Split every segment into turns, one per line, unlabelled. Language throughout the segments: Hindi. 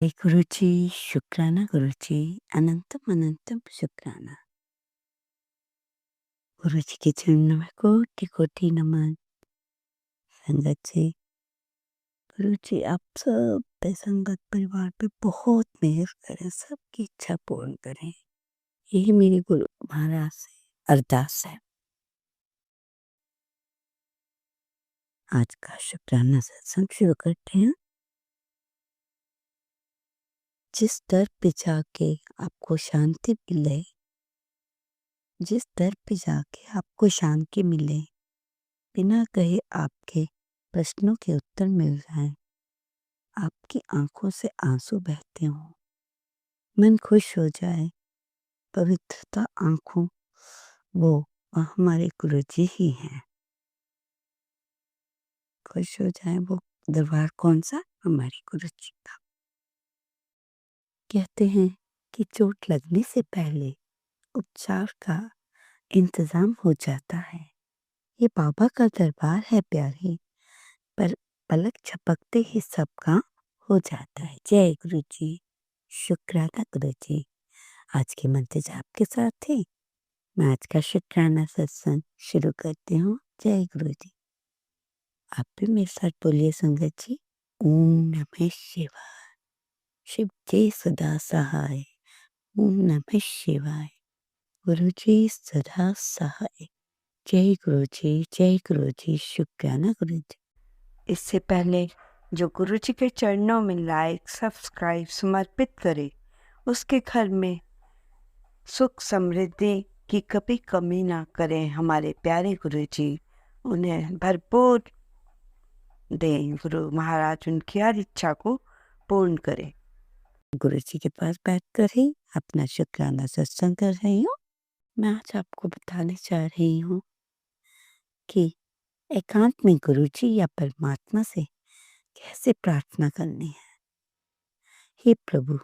गुरुजी, शुक्राना गुरुजी, अनंतम अनंतम शुक्राना। गुरुजी के चरणों में कोटि कोटि नमन। संगत जी, गुरुजी आप सब पे, संगत परिवार पे बहुत मेहर करें, सबकी इच्छा पूर्ण करें। यही मेरी गुरु महाराज से अरदास है। आज का शुक्राना सत्संग शुरू करते हैं। जिस दर पे जाके आपको शांति मिले, जिस दर पे जाके आपको शांति मिले, बिना कहे आपके प्रश्नों के उत्तर मिल जाएं, आपकी आंखों से आंसू बहते हों, मन खुश हो जाए, पवित्रता आंखों, वो हमारे गुरुजी ही हैं। खुश हो जाए वो दरबार कौन सा? हमारे गुरुजी का। कहते हैं कि चोट लगने से पहले उपचार का इंतजाम हो जाता है। ये बाबा का दरबार है प्यारे, पर पलक झपकते ही सब काम हो जाता है। जय गुरुजी, शुक्राना गुरुजी। आज के मंत्र जाप के साथ ही मैं आज का शुक्राना सत्संग शुरू करती हूँ। जय गुरुजी। आप भी मेरे साथ बोलिए संगत जी। ओम नमः शिवाय। शिव जी सदा सहाय। ओम नमः शिवाय। गुरुजी सदा सहाय। जय गुरुजी, जय गुरुजी, शुक्राना गुरुजी।
इससे पहले जो गुरु जी के चरणों में लाइक सब्सक्राइब समर्पित करे, उसके घर में सुख समृद्धि की कभी कमी ना करें। हमारे प्यारे गुरु जी उन्हें भरपूर दें। गुरु महाराज उनकी हर इच्छा को पूर्ण करें।
गुरुजी के पास बैठकर ही अपना शुक्राना सत्संग कर रही हूँ। मैं आज आपको बताने जा रही हूँ कि एकांत में गुरुजी या परमात्मा से कैसे प्रार्थना करनी है। हे प्रभु,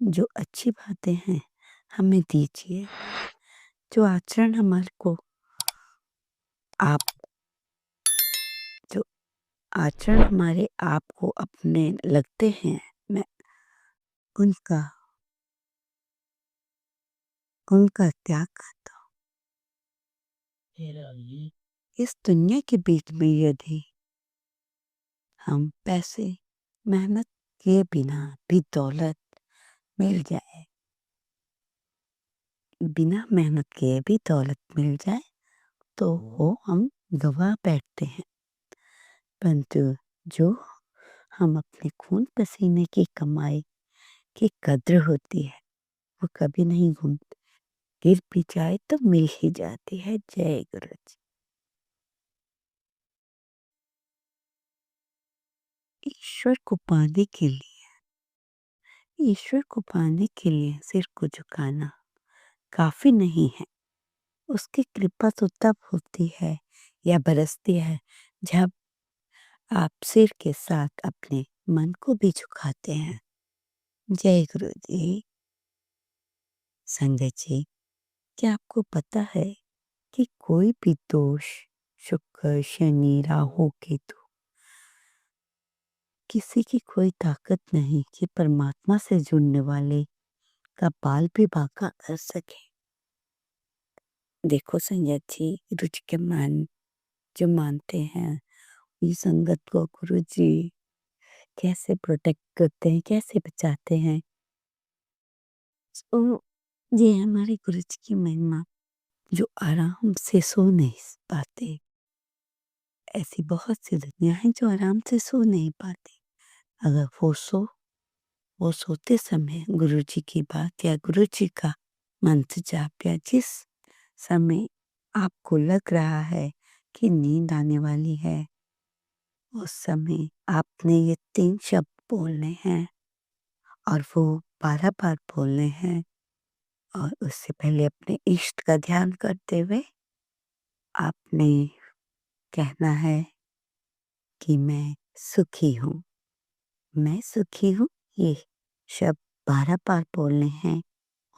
जो अच्छी बातें हैं हमें दीजिए, जो आचरण हमारे को आप जो आचरण हमारे आप को अपने लगते हैं, मैं उनका त्याग करता हूँ। इस दुनिया के बीच में यदि हम पैसे मेहनत किए बिना भी दौलत मिल जाए, बिना मेहनत किए भी दौलत मिल जाए, तो वो हम गवा बैठते हैं। परंतु जो हम अपने खून पसीने की कमाई की कद्र होती है, वो कभी नहीं घूमती। गिर भी जाए तो मिल ही जाती है। जय गुरु जी। ईश्वर को पाने के लिए सिर को झुकाना काफी नहीं है। उसकी कृपा तो तब होती है या बरसती है जब आप सिर के साथ अपने मन को भी झुकाते हैं। जय गुरु जी। संगत जी, क्या आपको पता है कि कोई भी दोष, शुक्र, शनि, राहु, केतु, किसी की कोई ताकत नहीं कि परमात्मा से जुड़ने वाले का बाल भी बांका कर सके। देखो संगत जी, रुचि के मान जो मानते हैं, ये संगत को गुरु जी कैसे प्रोटेक्ट करते हैं, कैसे बचाते हैं। तो ये हमारे गुरु जी की महिमा। जो आराम से सो नहीं पाते, ऐसी बहुत सी दुनिया है जो आराम से सो नहीं पाती। अगर वो सोते समय गुरु जी की बात या गुरु जी का मंत्र जाप या जिस समय आपको लग रहा है कि नींद आने वाली है, उस समय आपने ये 3 शब्द बोलने हैं और वो 12 बार बोलने हैं। और उससे पहले अपने इष्ट का ध्यान करते हुए आपने कहना है कि मैं सुखी हूँ, मैं सुखी हूँ। ये शब्द 12 बार बोलने हैं।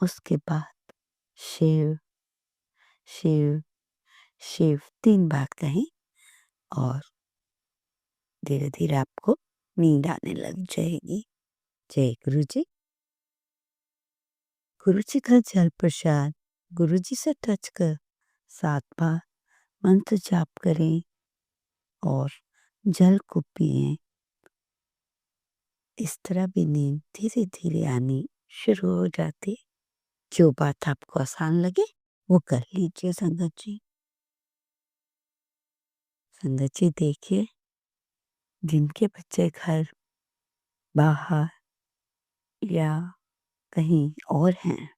उसके बाद शिव शिव शिव 3 बार कहें और धीरे धीरे आपको नींद आने लग जाएगी। जय गुरु जी। गुरु जी का जल प्रसाद गुरु जी से टच कर 7 बार मंत्र जाप करें और जल को पिएं। इस तरह भी नींद धीरे-धीरे आनी शुरू हो जाती। जो बात आपको आसान लगे वो कर लीजिए संगत जी। संगत जी देखिए, जिनके बच्चे घर, बाहर या कहीं और हैं,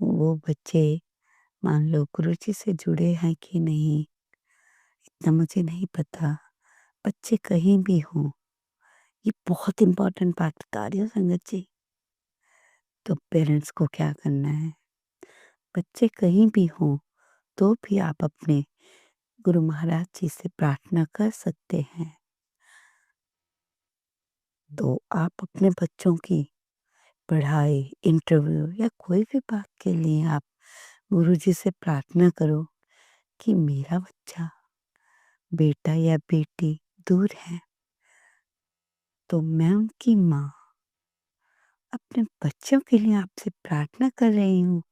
वो बच्चे मान लो गुरु जी से जुड़े हैं कि नहीं, इतना मुझे नहीं पता। बच्चे कहीं भी हों, ये बहुत इम्पोर्टेंट बात बता रही हूँ संगत जी। तो पेरेंट्स को क्या करना है, बच्चे कहीं भी हों तो भी आप अपने गुरु महाराज जी से प्रार्थना कर सकते हैं। तो आप अपने बच्चों की पढ़ाई, इंटरव्यू या कोई भी बात के लिए आप गुरु जी से प्रार्थना करो कि मेरा बच्चा, बेटा या बेटी दूर है, तो मैं उनकी माँ अपने बच्चों के लिए आपसे प्रार्थना कर रही हूँ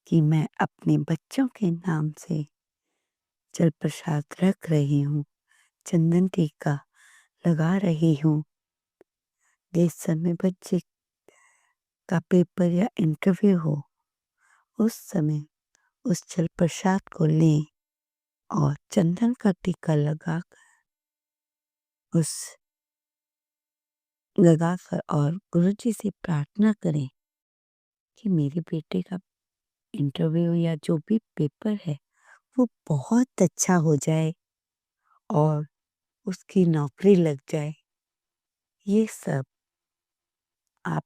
कि मैं अपने बच्चों के नाम से जल प्रसाद रख रही हूँ, चंदन टीका लगा रही हूँ। जिस समय बच्चे का पेपर या इंटरव्यू हो, उस समय उस जल प्रसाद को लें और चंदन का टीका लगाकर और गुरुजी से प्रार्थना करें कि मेरे बेटे का इंटरव्यू या जो भी पेपर है वो बहुत अच्छा हो जाए और उसकी नौकरी लग जाए। ये सब आप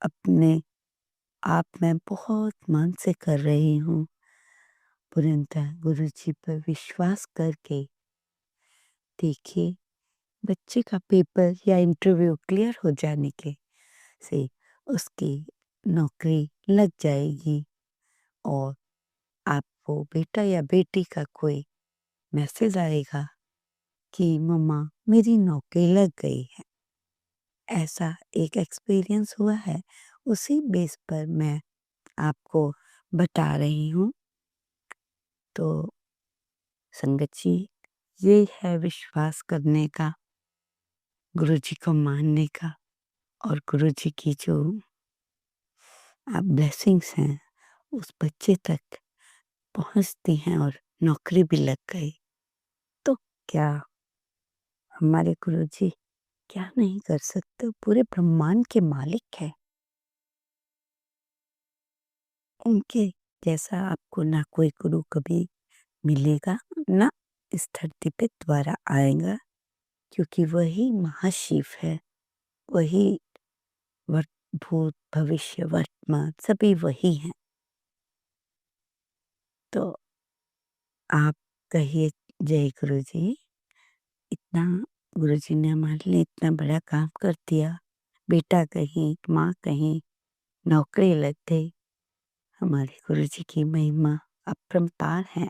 अपने आप में बहुत मन से कर रही हूँ। पूर्णतः गुरुजी पर विश्वास करके देखिए, बच्चे का पेपर या इंटरव्यू क्लियर हो जाने के से उसकी नौकरी लग जाएगी और आपको बेटा या बेटी का कोई मैसेज आएगा कि मम्मा मेरी नौकरी लग गई है। ऐसा एक एक्सपीरियंस हुआ है, उसी बेस पर मैं आपको बता रही हूँ। तो संगत जी, ये है विश्वास करने का, गुरुजी को मानने का और गुरुजी की जो ब्लेसिंग्स हैं उस बच्चे तक पहुँचती हैं और नौकरी भी लग गई। तो क्या हमारे गुरुजी क्या नहीं कर सकते? पूरे ब्रह्मांड के मालिक हैं। उनके जैसा आपको ना कोई गुरु कभी मिलेगा, ना इस धरती पे दोबारा आएगा, क्योंकि वही महाशिव है। वही भूत, भविष्य, वर्तमान सभी वही हैं। तो आप कहिए जय गुरुजी। इतना गुरुजी ने हमारे लिए इतना बड़ा काम कर दिया। बेटा कहीं, माँ कहीं, नौकरी लग गई। हमारे गुरुजी की महिमा अपरंपार है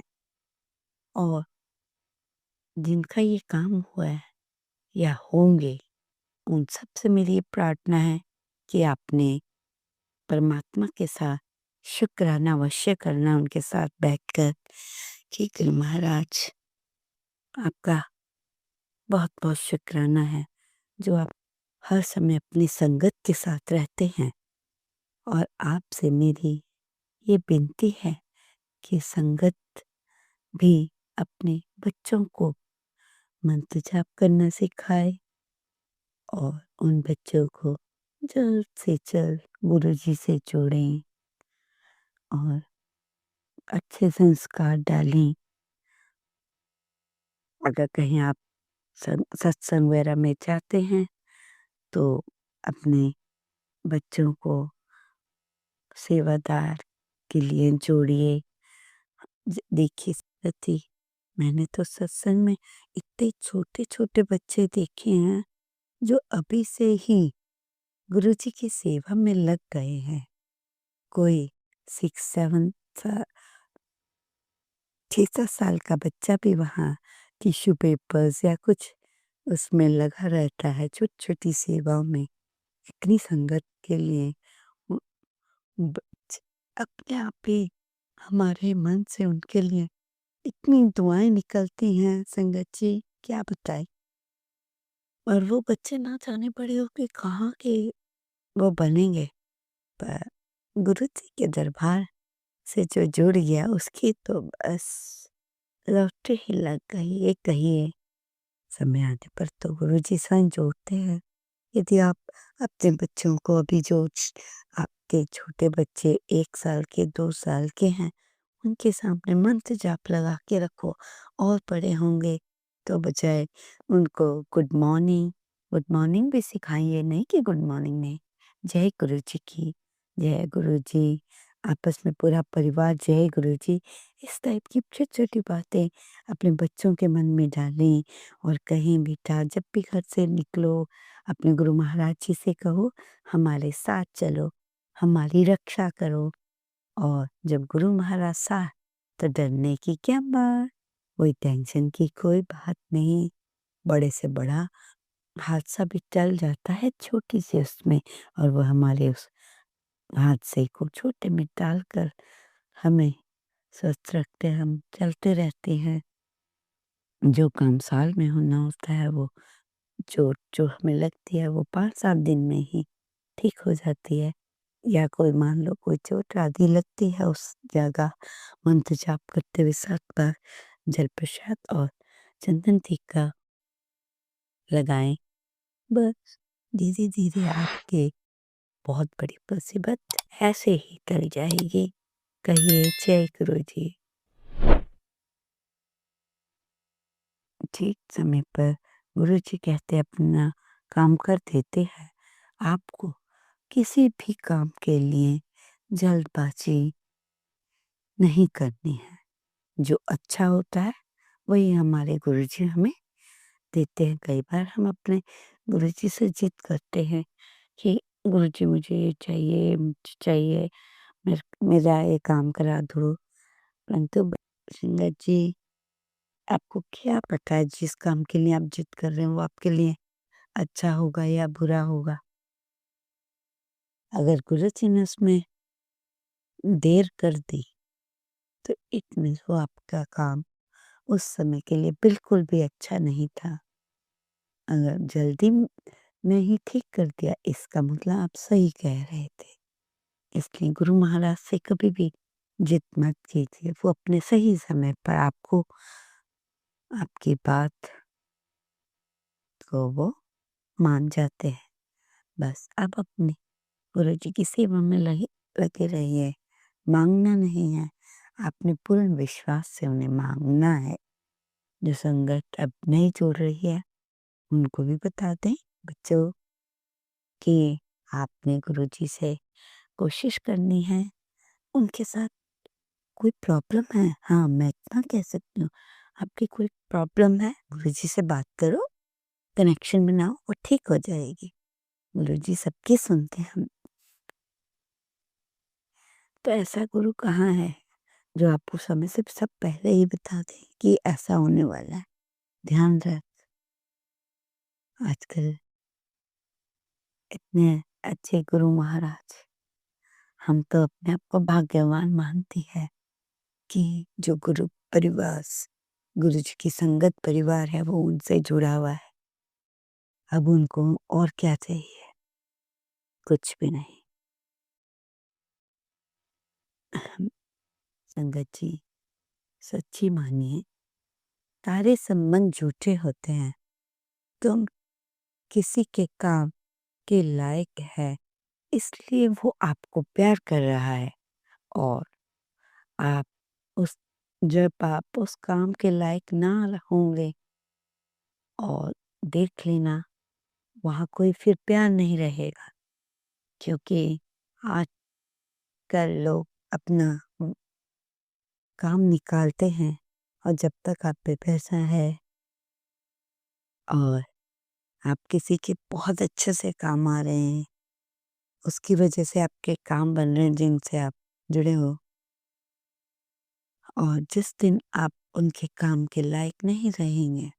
और जिनका ये काम हुआ है या होंगे, उन सब से मेरी ये प्रार्थना है कि आपने परमात्मा के साथ शुक्राना अवश्य करना उनके साथ बैठकर कि गुरु महाराज आपका बहुत-बहुत शुक्राना है, जो आप हर समय अपनी संगत के साथ रहते हैं। और आपसे मेरी ये विनती है कि संगत भी अपने बच्चों को मंत्र जाप करना सिखाए और उन बच्चों को जल्द से जल्द गुरुजी से जोड़ें और अच्छे संस्कार डालें। अगर कहीं आप सत्संग वगैरह में जाते हैं तो अपने बच्चों को सेवादार के लिए जोड़िए। देखिए सती, मैंने तो सत्संग में इतने छोटे-छोटे बच्चे देखे हैं जो अभी से ही गुरुजी की सेवा में लग गए हैं। कोई 6-7 सा 6-7 साल का बच्चा भी वहाँ टिश्यू पेपर्स या कुछ उसमें लगा रहता है छोटी-छोटी सेवाओं में, इतनी संगत के लिए उ बच अपने आप ही हमारे मन से उनके लिए इतनी दुआएँ निकलती हैं संगत जी, क्या बताएँ? और वो बच्चे ना जाने बड़े होके कहाँ के वो बनेंगे, पर गुरु जी के दरबार से जो जुड़ गया उसकी तो बस लॉटरी ही लग गई ये कहिए। समय आने पर तो गुरुजी स्वयं जोड़ते हैं। यदि आप अपने बच्चों को अभी जो आपके छोटे बच्चे 1 साल के 2 साल के हैं, उनके सामने मंत्र जाप लगा के रखो और बड़े होंगे तो बजाय उनको गुड मॉर्निंग भी सिखाइए, नहीं कि गुड मॉर्निंग नहीं, जय गुरु जी की, जय गुरु जी, आपस में पूरा परिवार जय गुरु जी, इस टाइप की छोटी-छोटी बातें अपने बच्चों के मन में डालें और कहीं बेटा जब भी घर से निकलो अपने गुरु महाराज जी से कहो हमारे साथ चलो, हमारी रक्षा करो और जब गुरु महाराज साथ तो डरने की क्या बात, कोई टेंशन की कोई बात नहीं, बड़े से बड़ा हादसा भी टल जाता है छोटी सी उसमें और वो हमारे उस हादसे को छोटे में टालकर हमें स्वस्थ रखते हम चलते रहते हैं। जो काम साल में होना होता है वो चोट जो हमें लगती है वो 5-7 दिन में ही ठीक हो जाती है। या कोई मान लो कोई चोट आदि लगती है उस जगह मंत्र जाप करते हुए 7 बार जल प्रसाद और चंदन टीका लगाएँ। बस धीरे-धीरे आपके बहुत बड़ी मुसीबत ऐसे ही टल जाएगी। कहिए जय गुरु जी। ठीक समय पर गुरु जी कहते अपना काम कर देते हैं। आपको किसी भी काम के लिए जल्दबाजी नहीं करनी है। जो अच्छा होता है वही हमारे गुरुजी हमें देते हैं। कई बार हम अपने गुरुजी से जिद करते हैं कि गुरुजी मुझे ये चाहिए, मुझे चाहिए, मेरा ये काम करा दो। परंतु संगत जी आपको क्या पता है जिस काम के लिए आप जिद कर रहे हैं वो आपके लिए अच्छा होगा या बुरा होगा? अगर गुरुजी ने उसमें देर कर दी तो इट मीन्स वो आपका काम उस समय के लिए बिल्कुल भी अच्छा नहीं था। अगर जल्दी में ही ठीक कर दिया इसका मतलब आप सही कह रहे थे। इसलिए गुरु महाराज से कभी भी जिद मत कीजिए, वो अपने सही समय पर आपको आपकी बात को वो मान जाते हैं। बस आप अपने गुरुजी की सेवा में लगे लगे रहिए, माँगना नहीं है, आपने पूर्ण विश्वास से उन्हें माँगना है। जो संगत अब नहीं जुड़ रही है उनको भी बता दें बच्चों कि आपने गुरुजी से कोशिश करनी है। उनके साथ कोई प्रॉब्लम है? हाँ, मैं इतना कह सकती हूँ, आपकी कोई प्रॉब्लम है, गुरुजी से बात करो, कनेक्शन बनाओ, वो ठीक हो जाएगी। गुरुजी सबकी सुनते हैं। तो ऐसा गुरु कहाँ है, जो आपको समय से सब पहले ही बता दे कि ऐसा होने वाला है। ध्यान रख, आजकल इतने अच्छे गुरु महाराज, हम तो अपने आप को भाग्यवान मानते हैं कि जो गुरु परिवार गुरुजी की संगत परिवार है वो उनसे जुड़ा हुआ है। अब उनको और क्या चाहिए? कुछ भी नहीं। संगत जी, सच्ची मानिए सारे संबंध झूठे होते हैं। तुम किसी के काम के लायक है इसलिए वो आपको प्यार कर रहा है और आप उस जब आप उस काम के लायक ना होंगे और देख लेना वहाँ कोई फिर प्यार नहीं रहेगा क्योंकि आजकल लोग अपना काम निकालते हैं और जब तक आप पे पैसा है और आप किसी के बहुत अच्छे से काम आ रहे हैं, उसकी वजह से आपके काम बन रहे हैं जिनसे आप जुड़े हो और जिस दिन आप उनके काम के लायक नहीं रहेंगे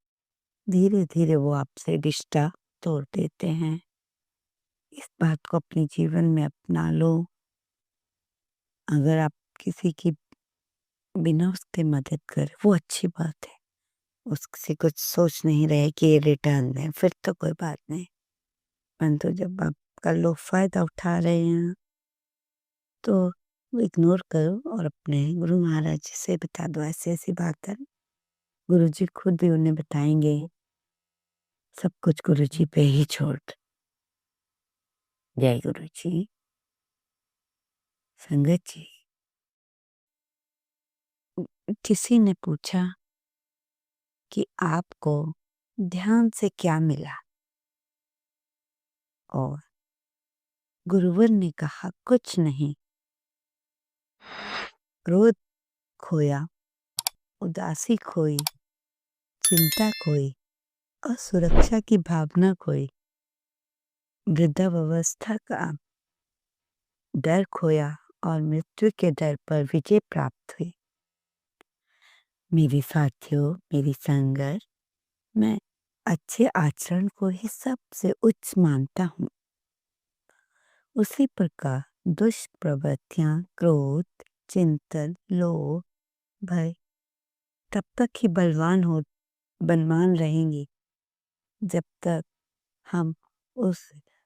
धीरे-धीरे वो आपसे रिश्ता तोड़ देते हैं। इस बात को अपने जीवन में अपना लो। अगर आप किसी की बिना उसके मदद करें, वो अच्छी बात है। उससे कुछ सोच नहीं रहे कि ये रिटर्न दें, फिर तो कोई बात नहीं। परंतु जब आपका लोग फ़ायदा उठा रहे हैं, तो वो इग्नोर करो और अपने गुरु महाराज जी से बता दो ऐसी-ऐसी बात है। गुरुजी खुद भी उन्हें बताएँगे। सब कुछ गुरुजी पे ही छोड़ दो। जय गुरुजी। संगत जी, किसी ने पूछा कि आपको ध्यान से क्या मिला? और गुरुवर ने कहा कुछ नहीं। क्रोध खोया, उदासी खोई, चिंता खोई और सुरक्षा की भावना खोई। वृद्धावस्था का डर खोया और मृत्यु के डर पर विजय प्राप्त हुई। मेरे साथियों, मेरी संगत, मैं अच्छे आचरण को ही सबसे उच्च मानता हूँ। उसी प्रकार दुष्प्रवृत्तियाँ, क्रोध, चिंतन, लोभ, भय तब तक ही बलवान रहेंगी जब तक हम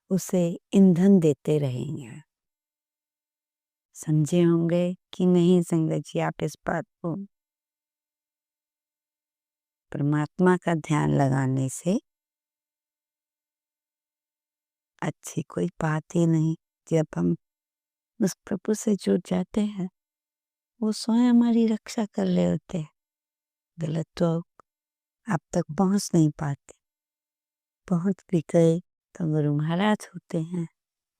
उसे ईंधन देते रहेंगे। समझे होंगे कि नहीं संगत जी आप इस बात को? परमात्मा का ध्यान लगाने से अच्छी कोई बात ही नहीं। जब हम उस प्रभु से जुड़ जाते हैं, वो स्वयं हमारी रक्षा कर रहे होते हैं। गलत तो आप तक पहुंच नहीं पाते। पहुंच भी गए तो गुरु महाराज होते हैं,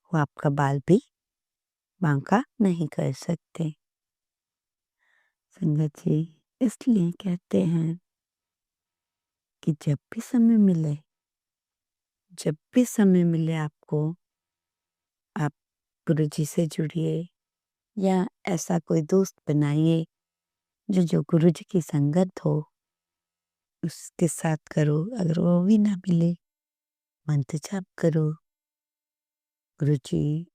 वो आपका बाल भी बांका नहीं कर सकते। संगत जी, इसलिए कहते हैं कि जब भी समय मिले आपको, आप गुरुजी से जुड़िए या ऐसा कोई दोस्त बनाइए जो गुरुजी की संगत हो, उसके साथ करो। अगर वो भी ना मिले, मंत्र जाप करो। गुरुजी,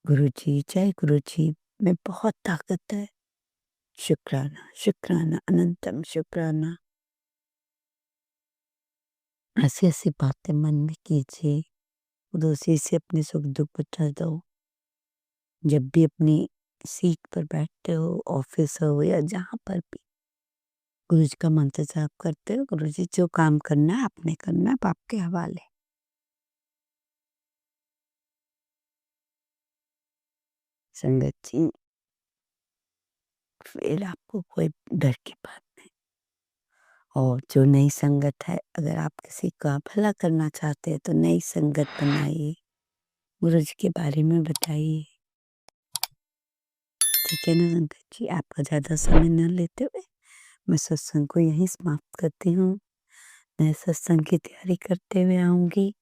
गुरुजी, जय गुरुजी में बहुत ताकत है। शुक्राना, शुक्राना, अनंतम शुक्राना। ऐसी-ऐसी बातें मन में कीजिए। उसी से अपने सुख दुख बता दो। जब भी अपनी सीट पर बैठते हो, ऑफिस हो या जहाँ पर भी गुरुजी का मंत्र जाप करते हो, गुरुजी जो काम करना है आपने करना है, अब आपके हवाले। संगत जी, फिर आपको कोई डर की बात नहीं। और जो नई संगत है, अगर आप किसी का भला करना चाहते हैं तो नई संगत बनाइए, गुरुजी के बारे में बताइए। ठीक है ना संगत जी, आपका ज़्यादा समय न लेते हुए मैं सत्संग को यहीं समाप्त करती हूँ। मैं सत्संग की तैयारी करते हुए आऊँगी।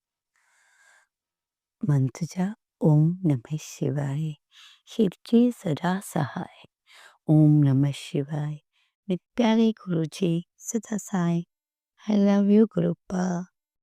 मंत्र जाप ओम नमः शिवाय। शिव जी सदा सहाय। ओम नमः शिवाय। मेरे प्यारे गुरुजी सदा सहाय। I love you गुरुपा।